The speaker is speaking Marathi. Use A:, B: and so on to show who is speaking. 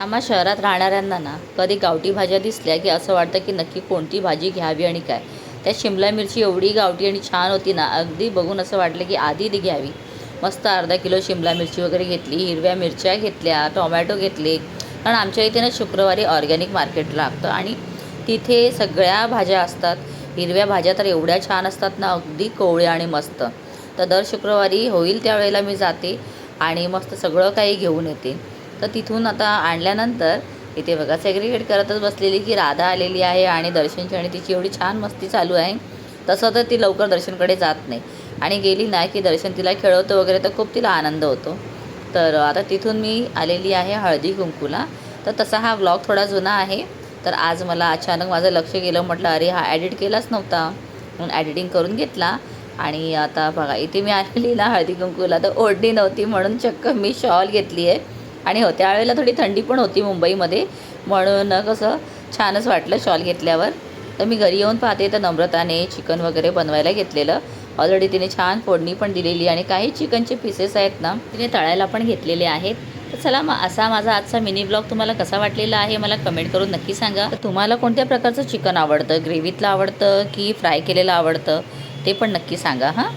A: आम्हा शहरात राहणाऱ्यांना ना कधी गावठी भाज्या दिसल्या की असं वाटतं की नक्की कोणती भाजी घ्यावी आणि काय. त्या शिमला मिरची एवढी गावठी आणि छान होती ना, अगदी बघून असं वाटलं की आधी ती घ्यावी. मस्त अर्धा किलो शिमला मिरची वगैरे घेतली, हिरव्या मिरच्या घेतल्या, टोमॅटो घेतले. कारण आमच्या इथे ना शुक्रवारी ऑर्गॅनिक मार्केट लागतं आणि तिथे सगळ्या भाज्या असतात. हिरव्या भाज्या तर एवढ्या छान असतात ना, अगदी कोवळ्या आणि मस्त. तर दर शुक्रवारी होईल त्यावेळेला मी जाते आणि मस्त सगळं काही घेऊन येते. तर तिथून आता आणल्यानंतर इथे बघा सेग्रिगेट करतच बसलेली की राधा आलेली आहे आणि दर्शनची आणि तिची एवढी छान मस्ती चालू आहे. तसं तर ती लवकर दर्शनकडे जात नाही आणि गेली ना की दर्शन तिला खेळवतं वगैरे तर खूप तिला आनंद होतो. तर आता तिथून मी आलेली आहे हळदी कुंकूला. तर तसा हा व्लॉग थोडा जुना आहे. तर आज मला अचानक माझं लक्ष गेलं, म्हटलं अरे हा ॲडिट केलाच नव्हता, म्हणून ॲडिटिंग करून घेतला. आणि आता बघा इथे मी आलेली ना हळदी कुंकूला, तर ओढणी नव्हती म्हणून चक्क मी शॉल घेतली आहे. आणि हो त्यावेळेला थोडी थंडी पण होती मुंबईमध्ये, म्हणून कसं छानच वाटलं शॉल घेतल्यावर. तर मी घरी येऊन पाहते तर नम्रताने चिकन वगैरे बनवायला घेतलेलं. ऑलरेडी तिने छान फोडणी पण दिलेली आणि काही चिकनचे पीसेस आहेत ना तिने तळायला पण घेतलेले आहेत. तर चला मग असा माझा आजचा मिनी ब्लॉग तुम्हाला कसा वाटलेला आहे मला कमेंट करून नक्की सांगा. तर तुम्हाला कोणत्या प्रकारचं चिकन आवडतं, ग्रेव्हीतलं आवडतं की फ्राय केलेलं आवडतं ते पण नक्की सांगा हां.